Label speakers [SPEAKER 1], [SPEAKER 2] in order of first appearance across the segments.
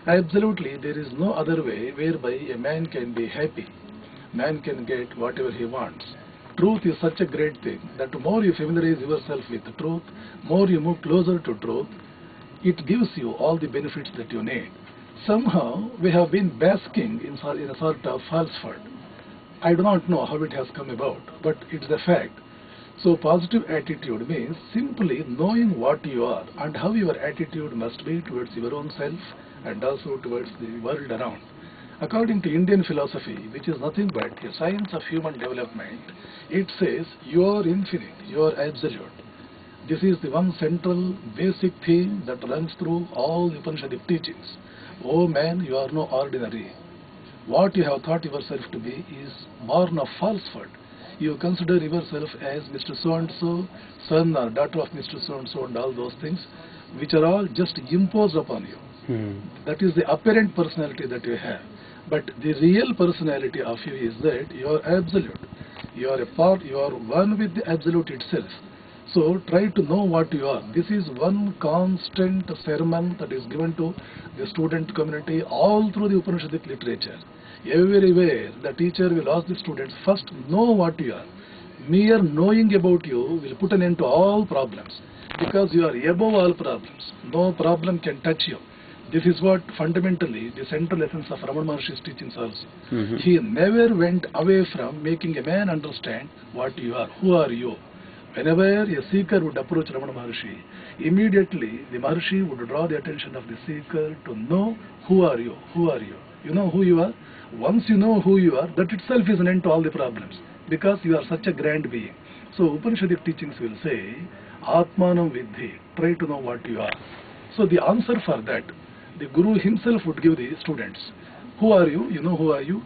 [SPEAKER 1] Absolutely, there is no other way whereby a man can be happy. Man can get whatever he wants. Truth is such a great thing that the more you familiarize yourself with the truth, more you move closer to truth, it gives you all the benefits that you need. Somehow, we have been basking in a sort of falsehood. I do not know how it has come about, but it's a fact. So positive attitude means simply knowing what you are and how your attitude must be towards your own self and also towards the world around. According to Indian philosophy, which is nothing but a science of human development, it says you are infinite, you are absolute. This is the one central basic theme that runs through all Upanishadic teachings. Oh man, you are no ordinary. What you have thought yourself to be is born of falsehood. You consider yourself as Mr. So-and-so, son or daughter of Mr. So-and-so and all those things, which are all just imposed upon you. That is the apparent personality that you have. But the real personality of you is that you are absolute. You are a part, you are one with the absolute itself. So try to know what you are. This is one constant sermon that is given to the student community all through the Upanishadic literature. Everywhere the teacher will ask the students, first know what you are. Mere knowing about you will put an end to all problems, because you are above all problems. No problem can touch you. This is what fundamentally the central essence of Ramana Maharshi's teachings also. He never went away from making a man understand what you are, who are you. Whenever a seeker would approach Ramana Maharshi, immediately the Maharshi would draw the attention of the seeker to know who are you, who are you. You know who you are? Once you know who you are, that itself is an end to all the problems, because you are such a grand being. So Upanishadic teachings will say, Atmanam Vidhi, try to know what you are. So the answer for that, the Guru himself would give the students. Who are you? You know who are you?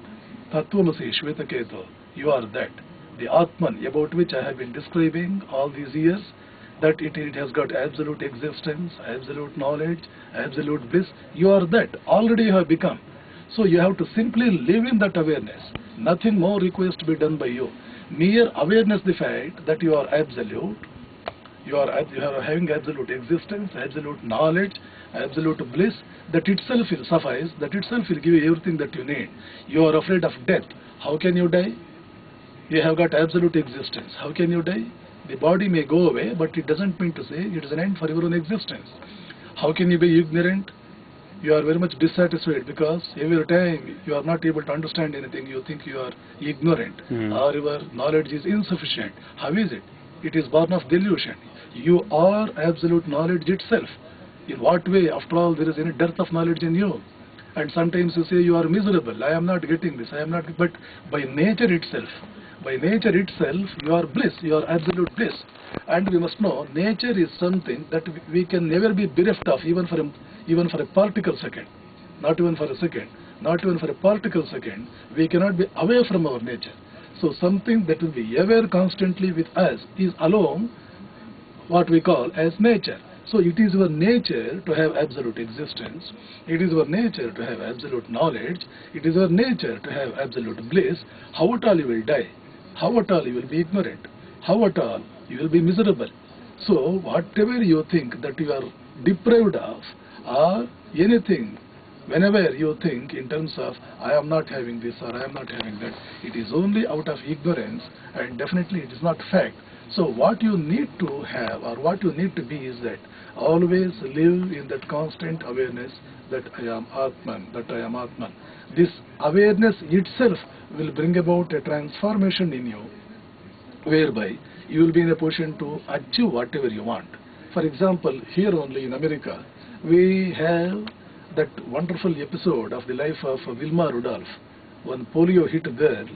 [SPEAKER 1] Tattvamasi Shvetaketo. You are that. The Atman, about which I have been describing all these years, that it has got absolute existence, absolute knowledge, absolute bliss. You are that. Already you have become. So you have to simply live in that awareness. Nothing more requires to be done by you. Mere awareness, the fact that you are absolute, you are having absolute existence, absolute knowledge, absolute bliss, that itself will suffice, that itself will give you everything that you need. You are afraid of death. How can you die? You have got absolute existence. How can you die? The body may go away, but it doesn't mean to say it is an end for your own existence. How can you be ignorant? You are very much dissatisfied because every time you are not able to understand anything, you think you are ignorant or your knowledge is insufficient. How is it? It is born of delusion. You are absolute knowledge itself. In what way, after all, there is any dearth of knowledge in you? And sometimes you say you are miserable. I am not getting this. I am not. But by nature itself, you are bliss. You are absolute bliss. And we must know, nature is something that we can never be bereft of, even for a particle second. Not even for a second. Not even for a particle second. We cannot be away from our nature. So something that will be ever constantly with us is alone what we call as nature. So it is your nature to have absolute existence. It is your nature to have absolute knowledge. It is your nature to have absolute bliss. How at all you will die? How at all you will be ignorant? How at all you will be miserable? So whatever you think that you are deprived of, or anything, whenever you think in terms of I am not having this or I am not having that, it is only out of ignorance, and definitely it is not fact. So what you need to have or what you need to be is that always live in that constant awareness that I am Atman, that I am Atman. This awareness itself will bring about a transformation in you, whereby you will be in a position to achieve whatever you want. For example, here only in America, we have that wonderful episode of the life of Wilma Rudolph, one polio hit girl.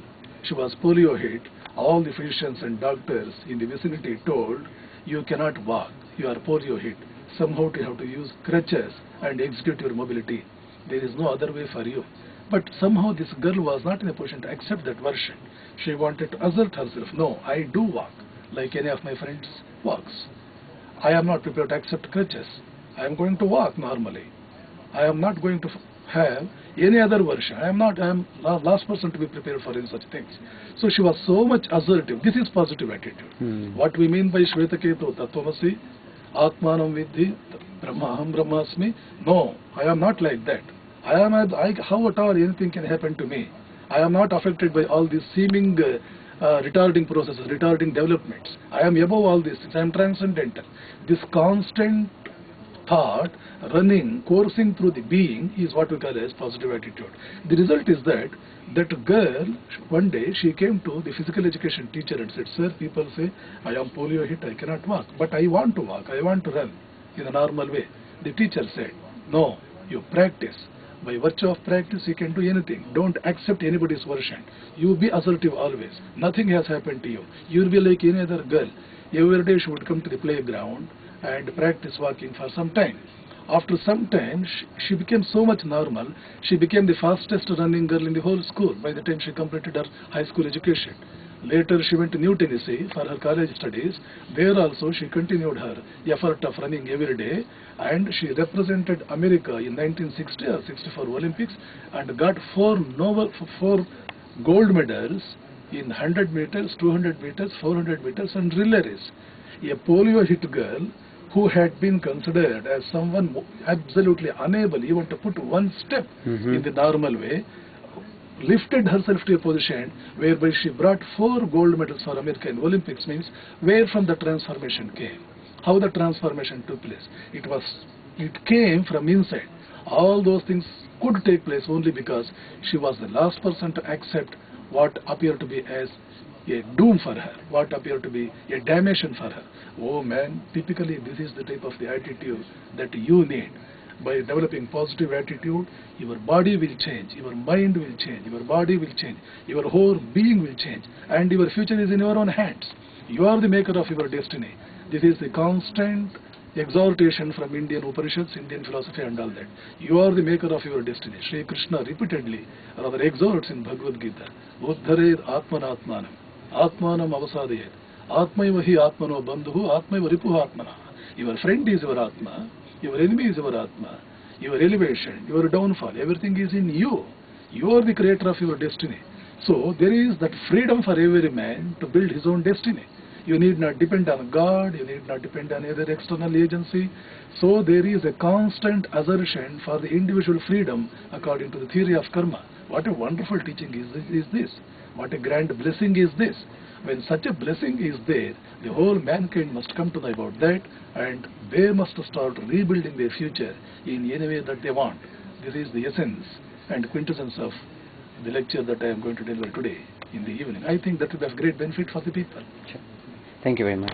[SPEAKER 1] She was polio hit. All the physicians and doctors in the vicinity told, you cannot walk, you are polio hit. Somehow you have to use crutches and execute your mobility. There is no other way for you. But somehow this girl was not in a position to accept that version. She wanted to assert herself, no, I do walk, like any of my friends walks. I am not prepared to accept crutches. I am going to walk normally. I am not going to have any other version. I am last person to be prepared for any such things. So she was so much assertive. This is positive attitude. What we mean by Shvetaketu, Tattvamasi, Atmanam Vidhi, Brahmaham Brahmasmi. No, I am not like that. How at all anything can happen to me? I am not affected by all these seeming retarding processes, retarding developments. I am above all these things. I am transcendental. This constant thought running, coursing through the being is what we call as positive attitude. The result is that girl, one day she came to the physical education teacher and said, "Sir, people say I am polio hit, I cannot walk, but I want to walk, I want to run in a normal way." The teacher said, "No, you practice. By virtue of practice you can do anything. Don't accept anybody's version. You be assertive always. Nothing has happened to you. You will be like any other girl. Every day she would come to the playground and practice walking for some time. After some time, she became so much normal, she became the fastest running girl in the whole school by the time she completed her high school education. Later she went to New Tennessee for her college studies. There also she continued her effort of running every day, and she represented America in 1960 or 64 Olympics and got four gold medals in 100 meters, 200 meters, 400 meters and relay race. A polio hit girl who had been considered as someone absolutely unable even to put one step in the normal way, lifted herself to a position whereby she brought 4 gold medals for America in Olympics. Means where from the transformation came, how the transformation took place. It came from inside. All those things could take place only because she was the last person to accept what appeared to be as a doom for her, what appeared to be a damnation for her. Oh man, typically this is the type of the attitude that you need. By developing positive attitude, your body will change, your mind will change, your body will change, your whole being will change, and your future is in your own hands. You are the maker of your destiny. This is the constant exhortation from Indian Upanishads, Indian philosophy and all that. You are the maker of your destiny. Sri Krishna repeatedly rather exhorts in Bhagavad Gita, Uddhared Atmanatmanam, Atmanam Avasadayet, Atmaiva hi Atmano Bandhu, Atmaiva Ripuha Atmana. Your friend is your Atma, your enemy is your Atma, your elevation, your downfall, everything is in you. You are the creator of your destiny. So there is that freedom for every man to build his own destiny. You need not depend on God, you need not depend on either external agency. So there is a constant assertion for the individual freedom according to the theory of karma. What a wonderful teaching is this. What a grand blessing is this. When such a blessing is there, the whole mankind must come to know about that, and they must start rebuilding their future in any way that they want. This is the essence and quintessence of the lecture that I am going to deliver today in the evening. I think that will be of great benefit for the people.
[SPEAKER 2] Sure. Thank you very much.